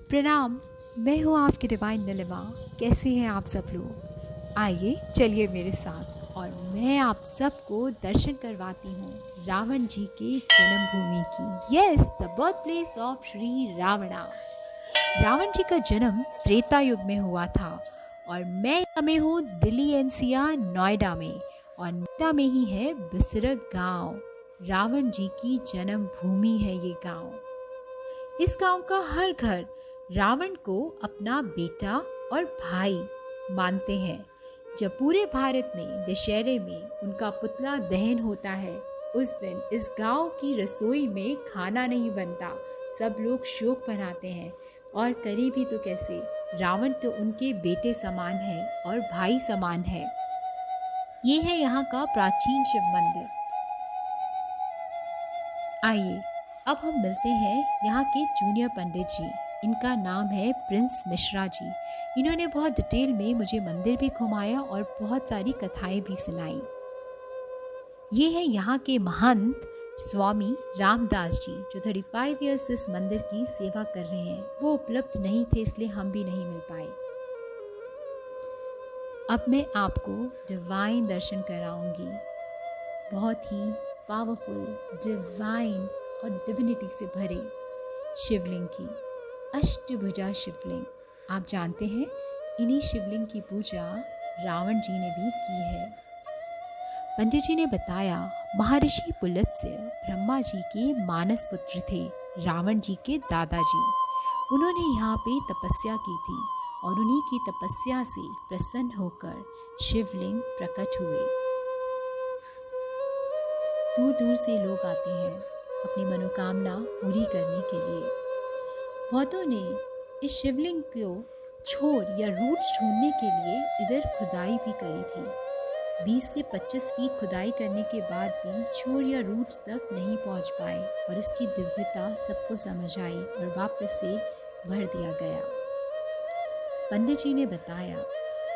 प्रणाम। मैं हूँ आपकी डिवाइन नीलिमा। कैसे हैं आप सब लोग? आइए चलिए मेरे साथ और मैं आप सबको दर्शन करवाती हूँ रावण जी के जन्मभूमि की। Yes, the birth place of Shri Ravana. Ravan ji का जन्म त्रेता युग में हुआ था और मैं में हूँ दिल्ली एनसीआर नोएडा में, और नोएडा में ही है बिसरक गांव। रावण जी की जन्म भूमि है ये गांव। इस गांव का हर घर रावण को अपना बेटा और भाई मानते हैं। जब पूरे भारत में दशहरे में उनका पुतला दहन होता है, उस दिन इस गांव की रसोई में खाना नहीं बनता। सब लोग शोक मनाते हैं, और करे भी तो कैसे, रावण तो उनके बेटे समान है और भाई समान है। ये है यहाँ का प्राचीन शिव मंदिर। आइए अब हम मिलते हैं यहाँ के जूनियर पंडित जी। इनका नाम है प्रिंस मिश्रा जी। इन्होंने बहुत डिटेल में मुझे मंदिर भी घुमाया और बहुत सारी कथाएं भी सुनाई। ये है यहाँ के महंत स्वामी रामदास जी, जो 35 ईयर्स इस मंदिर की सेवा कर रहे हैं। वो उपलब्ध नहीं थे, इसलिए हम भी नहीं मिल पाए। अब मैं आपको डिवाइन दर्शन कराऊंगी, बहुत ही पावरफुल, डिवाइन और डिविनिटी से भरे शिवलिंग की। अष्टभुजा शिवलिंग, आप जानते हैं इन्हीं शिवलिंग की पूजा रावण जी ने भी की है। पंडित जी ने बताया, महर्षि पुलत्स्य ब्रह्मा जी के मानस पुत्र थे, रावण जी के दादाजी। उन्होंने यहाँ पे तपस्या की थी और उन्हीं की तपस्या से प्रसन्न होकर शिवलिंग प्रकट हुए। दूर दूर से लोग आते हैं अपनी मनोकामना पूरी करने के लिए। बहुतों ने इस शिवलिंग को छोर या रूट्स ढूंढने के लिए इधर खुदाई भी करी थी। 20 से 25 फीट खुदाई करने के बाद भी छोर या रूट्स तक नहीं पहुंच पाए, और इसकी दिव्यता सबको समझ आई और वापस से भर दिया गया। पंडित जी ने बताया,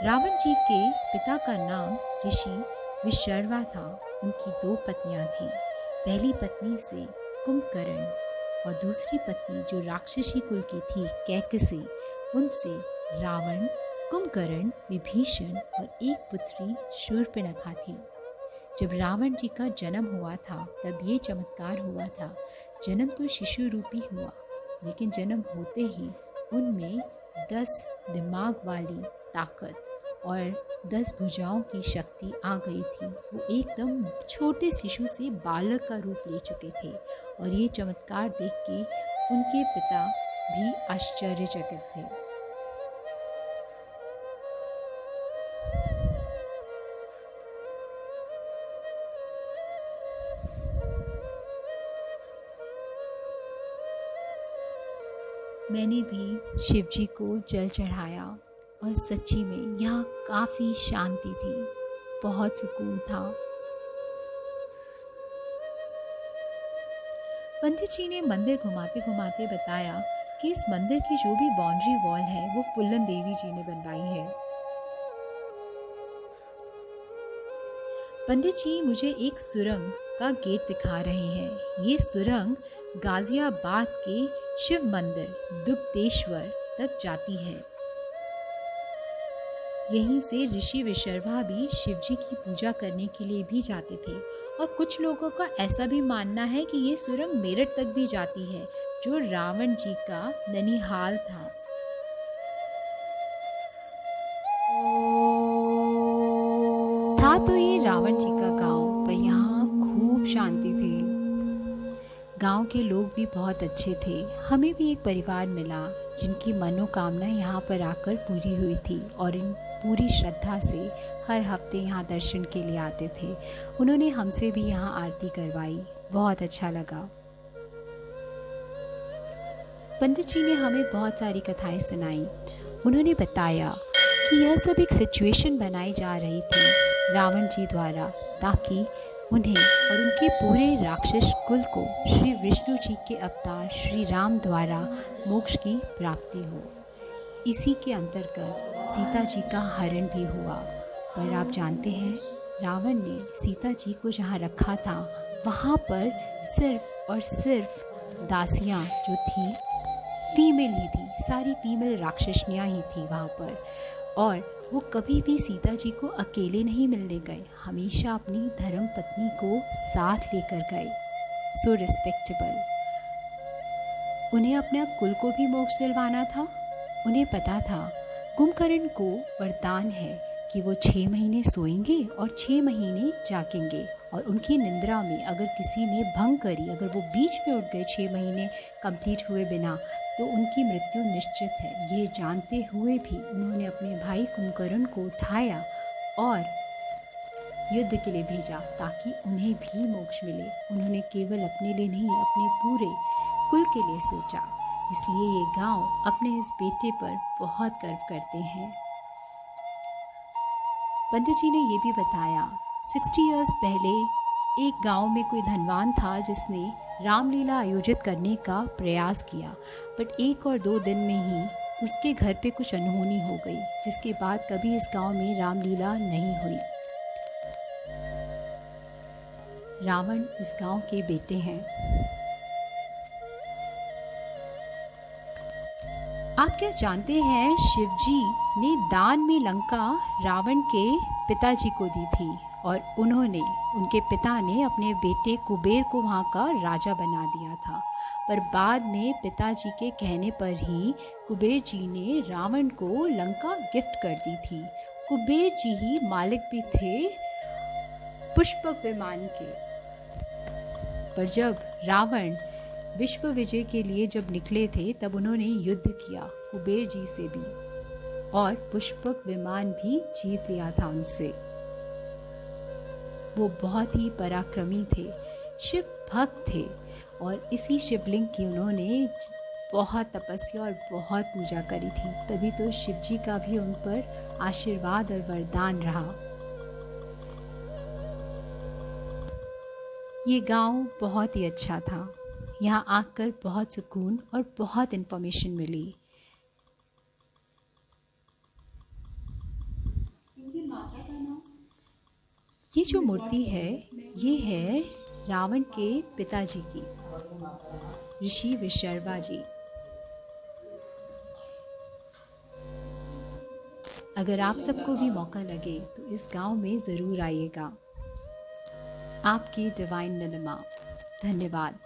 रावण जी के पिता का नाम ऋषि विशर्वा था। उनकी 2 पत्नियां थीं। पहली पत्नी से कुंभकर्ण और दूसरी पत्नी जो राक्षसी कुल की थी कैकसी, उनसे रावण, कुंभकर्ण, विभीषण और एक पुत्री शूर्पणखा थी। जब रावण जी का जन्म हुआ था तब ये चमत्कार हुआ था। जन्म तो शिशु रूपी हुआ, लेकिन जन्म होते ही उनमें 10 दिमाग वाली ताकत और 10 भुजाओं की शक्ति आ गई थी। वो एकदम छोटे शिशु से बालक का रूप ले चुके थे, और ये चमत्कार देख के उनके पिता भी आश्चर्यचकित थे। मैंने भी शिव जी को जल चढ़ाया और सच्ची में यहाँ काफ़ी शांति थी, बहुत सुकून था। पंडित जी ने मंदिर घुमाते घुमाते बताया कि इस मंदिर की जो भी बाउंड्री वॉल है वो फुल्लन देवी जी ने बनवाई है। पंडित जी मुझे एक सुरंग का गेट दिखा रहे हैं। ये सुरंग गाजियाबाद के शिव मंदिर दुग्धेश्वर तक जाती है। यहीं से ऋषि विशर्वा भी शिव जी की पूजा करने के लिए भी जाते थे, और कुछ लोगों का ऐसा भी मानना है कि ये सुरंग मेरठ तक भी जाती है, जो रावण जी का ननिहाल था। तो ये रावण जी का गांव, पर यहाँ खूब शांति थी। गांव के लोग भी बहुत अच्छे थे। हमें भी एक परिवार मिला जिनकी मनोकामना यहाँ पर आकर पूरी हुई थी, और इन पूरी श्रद्धा से हर हफ्ते यहाँ दर्शन के लिए आते थे। उन्होंने हमसे भी यहाँ आरती करवाई, बहुत अच्छा लगा। पंडित जी ने हमें बहुत सारी कथाएं सुनाई। उन्होंने बताया कि यह सब एक सिचुएशन बनाई जा रही थी रावण जी द्वारा, ताकि उन्हें और उनके पूरे राक्षस कुल को श्री विष्णु जी के अवतार श्री राम द्वारा मोक्ष की प्राप्ति हो। इसी के अंतर्गत सीता जी का हरण भी हुआ। पर आप जानते हैं, रावण ने सीता जी को जहाँ रखा था वहाँ पर सिर्फ और सिर्फ दासियाँ जो थी फीमेल ही थी, सारी फीमेल राक्षसनियाँ ही थी वहाँ पर, और वो कभी भी सीता जी को अकेले नहीं मिलने गए, हमेशा अपनी धर्म पत्नी को साथ लेकर गए। सो रिस्पेक्टेबल। उन्हें अपने कुल को भी मोक्ष दिलवाना था। उन्हें पता था कुंभकर्ण को वरदान है कि वो 6 महीने सोएंगे और 6 महीने जागेंगे, और उनकी निंद्रा में अगर किसी ने भंग करी, अगर वो बीच में उठ गए 6 महीने कंप्लीट हुए बिना, तो उनकी मृत्यु निश्चित है। ये जानते हुए भी उन्होंने अपने भाई कुंभकर्ण को उठाया और युद्ध के लिए भेजा ताकि उन्हें भी मोक्ष मिले। उन्होंने केवल अपने लिए नहीं, अपने पूरे कुल के लिए सोचा। इसलिए ये गांव अपने इस बेटे पर बहुत गर्व करते हैं। पंडित जी ने ये भी बताया 60 इयर्स पहले एक गांव में कोई धनवान था जिसने रामलीला आयोजित करने का प्रयास किया, बट 1 और 2 दिन में ही उसके घर पे कुछ अनहोनी हो गई, जिसके बाद कभी इस गांव में रामलीला नहीं हुई। रावण इस गांव के बेटे हैं। आप क्या जानते हैं शिवजी ने दान में लंका रावण के पिताजी को दी थी, और उनके पिता ने अपने बेटे कुबेर को वहाँ का राजा बना दिया था। पर बाद में पिताजी के कहने पर ही कुबेर जी ने रावण को लंका गिफ्ट कर दी थी। कुबेर जी ही मालिक भी थे पुष्पक विमान के। पर जब रावण विश्व विजय के लिए जब निकले थे, तब उन्होंने युद्ध किया कुबेर जी से भी, और पुष्पक विमान भी जीत लिया था उनसे। वो बहुत ही पराक्रमी थे, शिव भक्त थे, और इसी शिवलिंग की उन्होंने बहुत तपस्या और बहुत पूजा करी थी। तभी तो शिव जी का भी उन पर आशीर्वाद और वरदान रहा। ये गांव बहुत ही अच्छा था। यहाँ आकर बहुत सुकून और बहुत इन्फॉर्मेशन मिली। ये जो मूर्ति है, ये है रावण के पिताजी की, ऋषि विशर्वा जी। अगर आप सबको भी मौका लगे तो इस गांव में ज़रूर आइएगा। आपकी डिवाइन नीलिमा। धन्यवाद।